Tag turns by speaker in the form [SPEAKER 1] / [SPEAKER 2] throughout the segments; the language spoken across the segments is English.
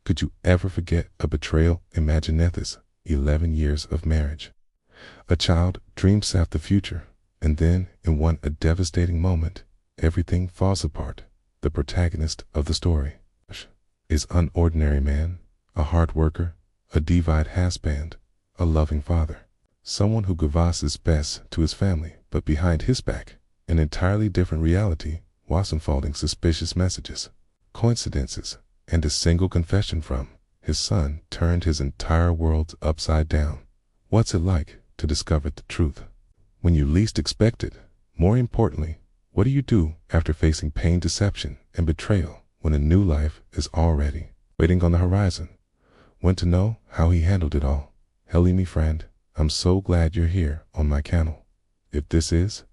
[SPEAKER 1] Could you ever forget a betrayal? Imagine this: 11 years of marriage. A child dreams of the future, and then, in a devastating moment, everything falls apart. The protagonist of the story is an ordinary man, a hard worker, a devout husband, a loving father, someone who gives his best to his family, but behind his back, an entirely different reality was unfolding. Suspicious messages, coincidences, and a single confession from his son turned his entire world upside down. What's it like to discover the truth when you least expect it? More importantly, what do you do after facing pain, deception, and betrayal when a new life is already waiting on the horizon? Want to know how he handled it all? Hello, me friend, I'm so glad you're here on my channel. If this is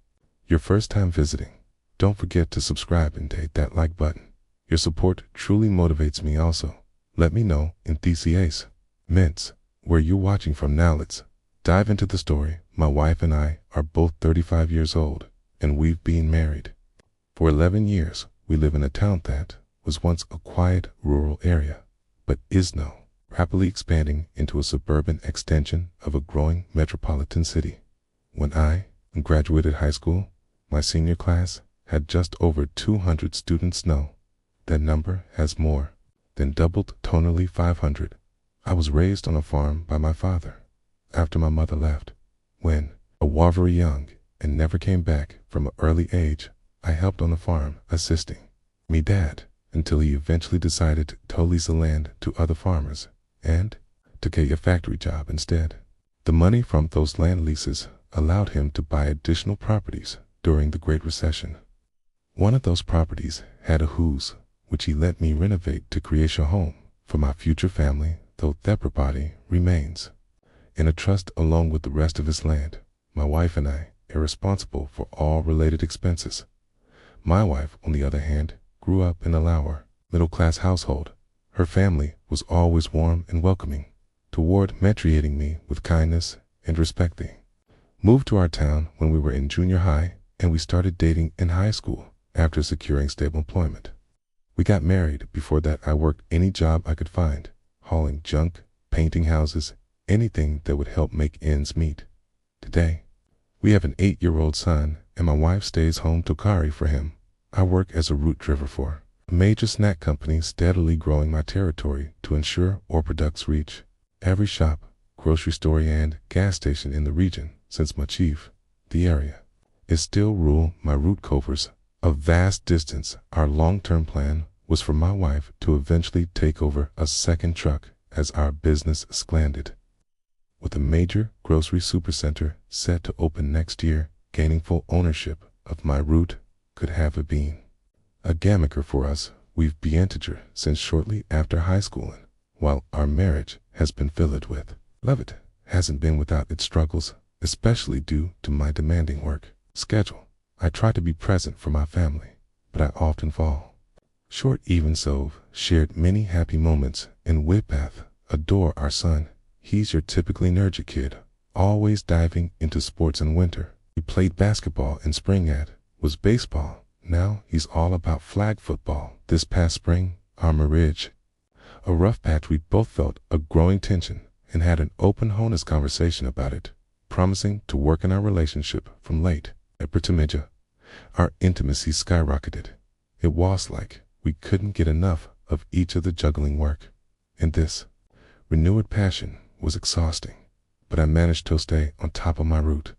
[SPEAKER 1] your first time visiting, don't forget to subscribe and hit that like button. Your support truly motivates me. Also, let me know in these minutes where you're watching from. Now let's dive into the story. My wife and I are both 35 years old, and we've been married for 11 years. We live in a town that was once a quiet rural area, but is now rapidly expanding into a suburban extension of a growing metropolitan city. When I graduated high school, my senior class had just over 200 students. Now, that number has more than doubled, tonally 500. I was raised on a farm by my father after my mother left when I was very young and never came back. From an early age, I helped on the farm, assisting me dad until he eventually decided to lease the land to other farmers and took a factory job instead. The money from those land leases allowed him to buy additional properties during the Great Recession. One of those properties had a house, which he let me renovate to create a home for my future family, though that property remains in a trust along with the rest of his land. My wife and I are responsible for all related expenses. My wife, on the other hand, grew up in a lower, middle-class household. Her family was always warm and welcoming toward treating me with kindness and respect. They moved to our town when we were in junior high, and we started dating in high school after securing stable employment. We got married. Before that, I worked any job I could find, hauling junk, painting houses, anything that would help make ends meet. Today, we have an 8-year-old son, and my wife stays home to care for him. I work as a route driver for a major snack company, steadily growing my territory to ensure our products reach every shop, grocery store, and gas station in the region. Since my chief, the area is still rural, my route covers a vast distance. Our long-term plan was for my wife to eventually take over a second truck as our business expanded. With a major grocery supercenter set to open next year, gaining full ownership of my route could have been a game-maker for us. We've been together since shortly after high school, and while our marriage has been filled with love, it hasn't been without its struggles, especially due to my demanding work schedule. I try to be present for my family, but I often fall short. Even so, shared many happy moments, and we both adore our son. He's your typically energetic kid, always diving into sports in winter. He played basketball in spring, was baseball. Now he's all about flag football. This past spring, our marriage, a rough patch. We both felt a growing tension and had an open, honest conversation about it, promising to work in our relationship. From late April to mid, our intimacy skyrocketed. It was like we couldn't get enough of each other, juggling work, and this renewed passion was exhausting. But I managed to stay on top of my route,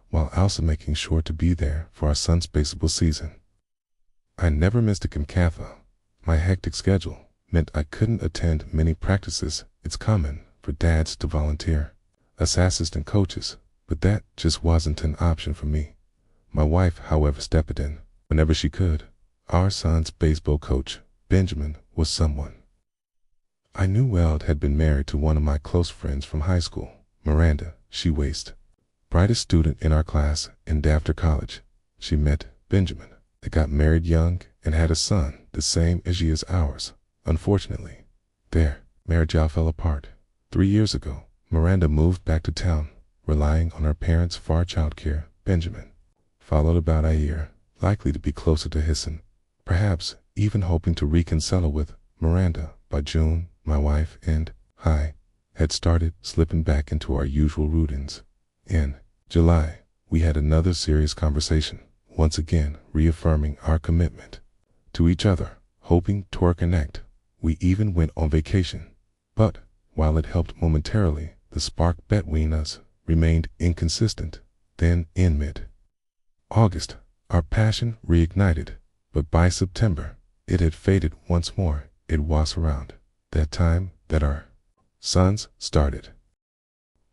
[SPEAKER 1] while also making sure to be there for our son's baseball season. I never missed a camp. My hectic schedule meant I couldn't attend many practices. It's common for dads to volunteer as assistant coaches, but that just wasn't an option for me. My wife, however, stepped in whenever she could. Our son's baseball coach, Benjamin, was someone I knew well. Had been married to one of my close friends from high school, Miranda. She was brightest student in our class, and after college, she met Benjamin. They got married young and had a son the same as she is ours. Unfortunately, their marriage all fell apart. 3 years ago, Miranda moved back to town, relying on her parents for childcare. Benjamin followed about a year, likely to be closer to his son, perhaps even hoping to reconcile with Miranda. By June My wife and I had started slipping back into our usual routines. In July, we had another serious conversation, once again reaffirming our commitment to each other, hoping to reconnect. We even went on vacation. But while it helped momentarily, the spark between us remained inconsistent. Then in mid-August, our passion reignited, but by September, it had faded once more. It was around that time that our sons started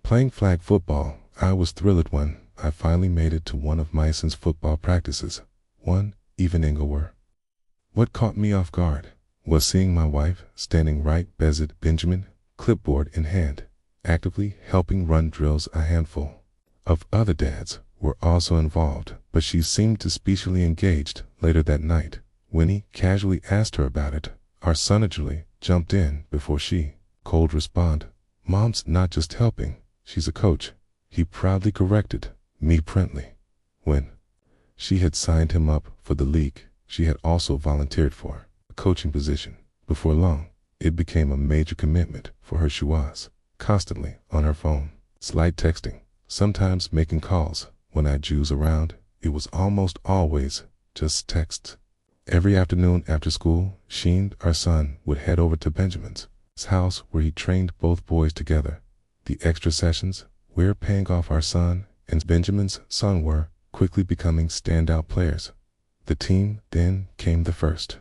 [SPEAKER 1] playing flag football. I was thrilled when I finally made it to one of my son's football practices, one evening where what caught me off guard was seeing my wife standing right beside Benjamin, clipboard in hand, actively helping run drills. A handful of other dads were also involved, but she seemed suspiciously engaged. Later that night, when he casually asked her about it, our son actually jumped in before she could respond. "Mom's not just helping, she's a coach," he proudly corrected me promptly. When she had signed him up for the league, she had also volunteered for a coaching position. Before long, it became a major commitment for her. She was constantly on her phone, slight texting, sometimes making calls. When I was around, it was almost always just texts. Every afternoon after school, she and our son would head over to Benjamin's house where he trained both boys together. The extra sessions were paying off. Our son and Benjamin's son were quickly becoming standout players. The team then came the first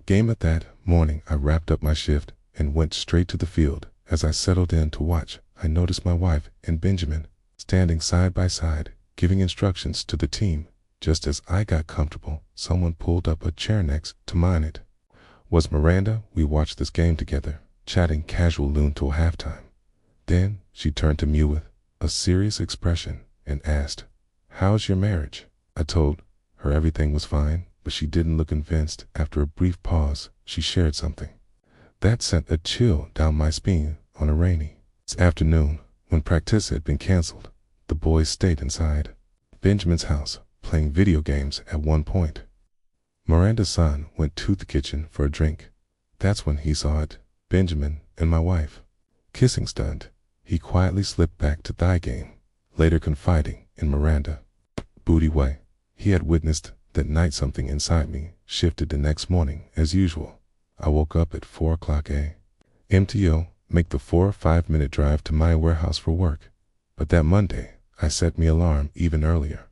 [SPEAKER 1] game. At that morning, I wrapped up my shift and went straight to the field. As I settled in to watch, I noticed my wife and Benjamin standing side by side, giving instructions to the team. Just as I got comfortable, someone pulled up a chair next to mine. It was Miranda. We watched this game together, chatting casual noon till halftime. Then she turned to me with a serious expression and asked, "How's your marriage?" I told her everything was fine, but she didn't look convinced. After a brief pause, she shared something that sent a chill down my spine. On a rainy afternoon, when practice had been canceled, the boys stayed inside Benjamin's house, playing video games. At one point, Miranda's son went to the kitchen for a drink. That's when he saw it, Benjamin and my wife kissing. Stunned, he quietly slipped back to the game, later confiding in Miranda booty way he had witnessed that night. Something inside me shifted. The next morning, as usual, I woke up at 4 o'clock a.m. to make the 4 or 5 minute drive to my warehouse for work. But that Monday, I set my alarm even earlier.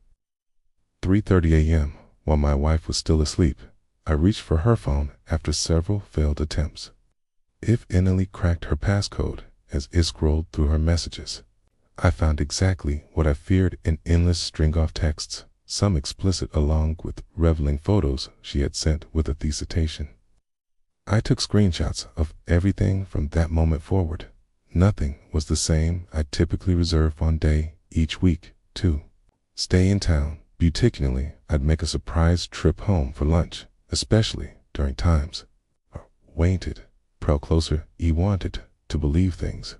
[SPEAKER 1] 3:30 a.m., while my wife was still asleep, I reached for her phone after several failed attempts. It instantly cracked her passcode. As it scrolled through her messages, I found exactly what I feared: an endless string of texts, some explicit along with revealing photos she had sent with a citation. I took screenshots of everything from that moment forward. Nothing was the same. I typically reserve one day each week to stay in town. Particularly, I'd make a surprise trip home for lunch, especially during times waited pro closer. He wanted to believe things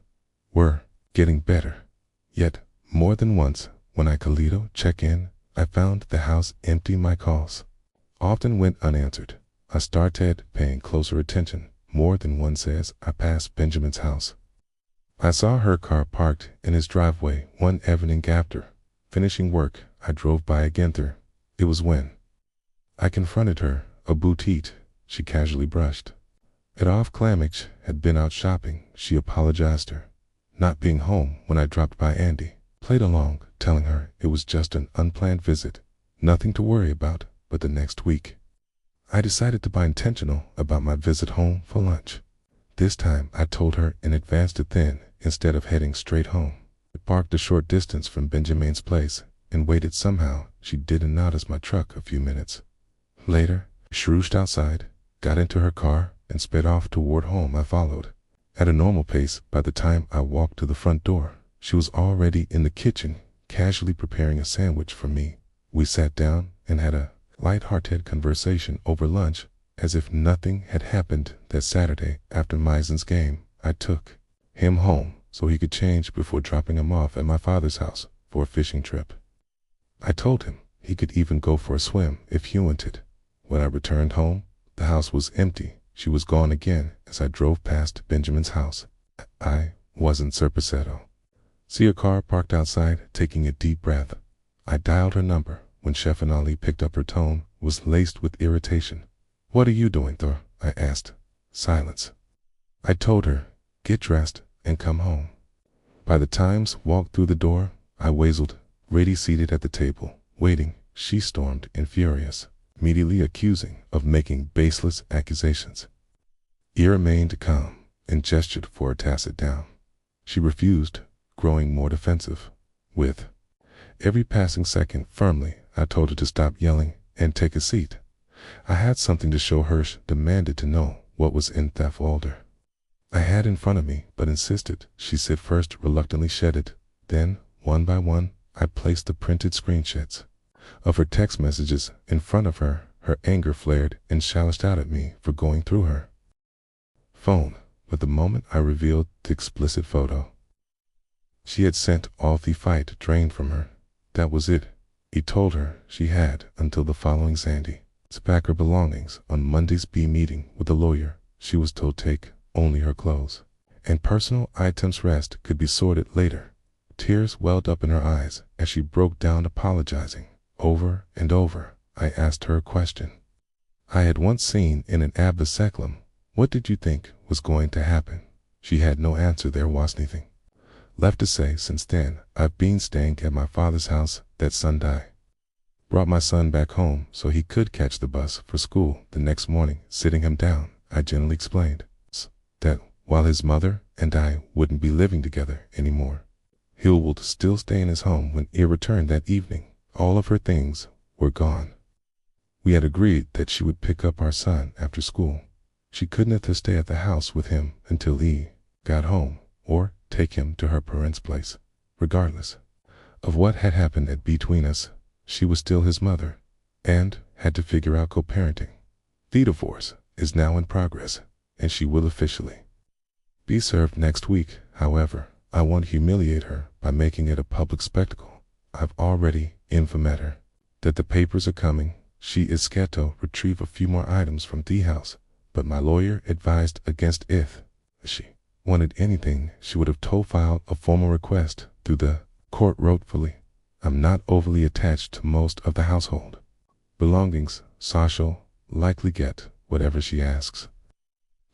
[SPEAKER 1] were getting better. Yet, more than once, when I Kalito check in, I found the house empty. My calls often went unanswered. I started paying closer attention. More than one says I passed Benjamin's house. I saw her car parked in his driveway one evening after finishing work. I drove by again there. It was when I confronted her. A boutique, she casually brushed it off. Clamich had been out shopping. She apologized her not being home when I dropped by. Andy played along, telling her it was just an unplanned visit, nothing to worry about. But the next week, I decided to be intentional about my visit home for lunch. This time, I told her in advance to then, instead of heading straight home. I parked a short distance from Benjamin's place and waited. Somehow, she didn't notice my truck. A few minutes later, she rushed outside, got into her car, and sped off toward home. I followed at a normal pace. By the time I walked to the front door, she was already in the kitchen, casually preparing a sandwich for me. We sat down and had a light-hearted conversation over lunch, as if nothing had happened. That Saturday, after Misen's game, I took him home so he could change before dropping him off at my father's house for a fishing trip. I told him he could even go for a swim if he wanted. When I returned home, the house was empty. She was gone again as I drove past Benjamin's house. I wasn't Serpacetto. See a car parked outside, taking a deep breath. I dialed her number. When Chef Ali picked up, her tone was laced with irritation. "What are you doing, Thor?" I asked. Silence. I told her, "Get dressed and come home." By the times walked through the door, I wailed, ready seated at the table, waiting. She stormed in furious, immediately accusing of making baseless accusations. He remained calm and gestured for her to sit down. She refused, growing more defensive. With every passing second, firmly, I told her to stop yelling and take a seat. I had something to show her. She demanded to know what was in that folder. I had in front of me, but insisted she sit first, reluctantly shed it. Then, one by one, I placed the printed screenshots of her text messages in front of her. Her anger flared and lashed out at me for going through her phone. But the moment I revealed the explicit photo she had sent, all the fight drained from her. That was it. He told her she had until the following Sunday to pack her belongings. On Monday's meeting with the lawyer, she was told take only her clothes and personal items. Rest could be sorted later. Tears welled up in her eyes as she broke down, apologizing. Over and over, I asked her a question I had once seen in an Abba Seklum. What did you think was going to happen? She had no answer. There was nothing left to say. Since then, I've been staying at my father's house. That Sunday, brought my son back home so he could catch the bus for school the next morning. Sitting him down, I gently explained that while his mother and I wouldn't be living together anymore, he would still stay in his home. When he returned that evening, all of her things were gone. We had agreed that she would pick up our son after school. She couldn't have stay at the house with him until he got home, or take him to her parents' place. Regardless of what had happened between us, she was still his mother, and had to figure out co-parenting. The divorce is now in progress, and she will officially be served next week. However, I won't humiliate her by making it a public spectacle. I've already informed her that the papers are coming. She is scared to retrieve a few more items from the house, but my lawyer advised against it. If she wanted anything, she would have filed a formal request through the court. Wrote fully, I'm not overly attached to most of the household belongings, so she'll likely get whatever she asks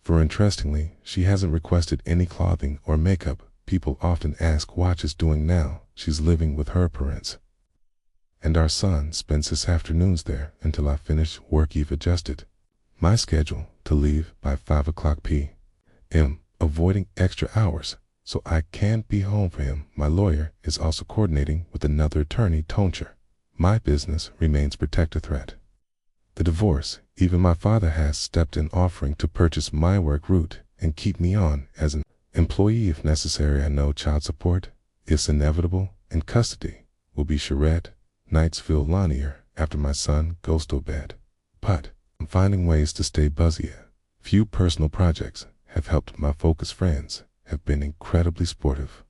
[SPEAKER 1] for. Interestingly, she hasn't requested any clothing or makeup. People often ask what she's doing now. She's living with her parents, and our son spends his afternoons there until I finish work. Eve adjusted my schedule to leave by 5 o'clock p.m., avoiding extra hours so I can't be home for him. My lawyer is also coordinating with another attorney, Toncher. My business remains protected threat. The divorce, even my father has stepped in, offering to purchase my work route and keep me on as an employee if necessary. I know child support is inevitable, and custody will be shared. Nights feel lonelier after my son goes to bed, but I'm finding ways to stay busy. Few personal projects have helped my focus. Friends have been incredibly supportive,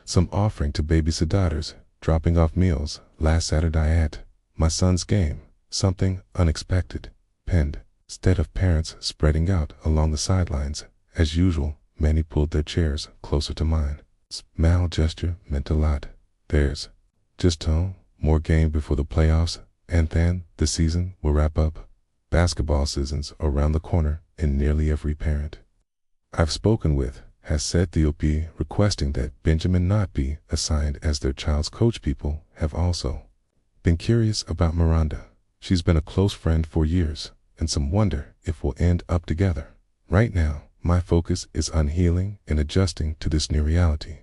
[SPEAKER 1] some offering to babysit daughters, dropping off meals. Last Saturday at my son's game, something unexpected happened. Instead of parents spreading out along the sidelines as usual, many pulled their chairs closer to mine. Small gesture meant a lot. There's just more game before the playoffs, and then the season will wrap up. Basketball season's around the corner, and nearly every parent I've spoken with has said they'll be requesting that Benjamin not be assigned as their child's coach. People have also been curious about Miranda. She's been a close friend for years, and some wonder if we'll end up together. Right now, my focus is on healing and adjusting to this new reality.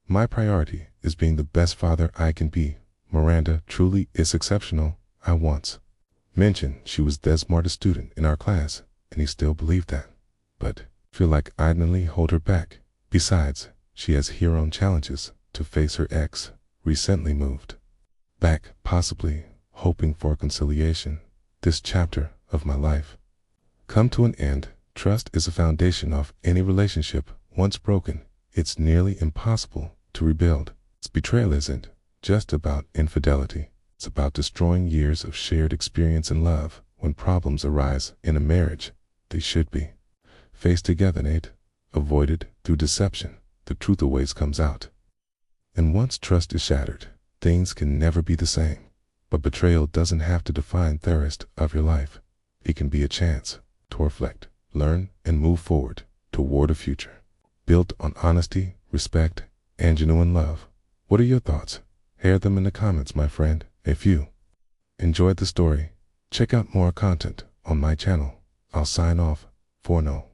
[SPEAKER 1] My priority is being the best father I can be. Miranda truly is exceptional. I once mentioned she was the smartest student in our class, and he still believed that. But feel like I didn't hold her back. Besides, she has her own challenges to face. Her ex recently moved back, possibly hoping for conciliation. This chapter of my life come to an end. Trust is a foundation of any relationship. Once broken, it's nearly impossible to rebuild. Betrayal isn't just about infidelity. It's about destroying years of shared experience and love. When problems arise in a marriage, they should be. Faced together, Nate. Avoided through deception, the truth always comes out. And once trust is shattered, things can never be the same. But betrayal doesn't have to define the rest of your life. It can be a chance to reflect, learn, and move forward toward a future built on honesty, respect, and genuine love. What are your thoughts? Share them in the comments, my friend. If you enjoyed the story, check out more content on my channel. I'll sign off for now.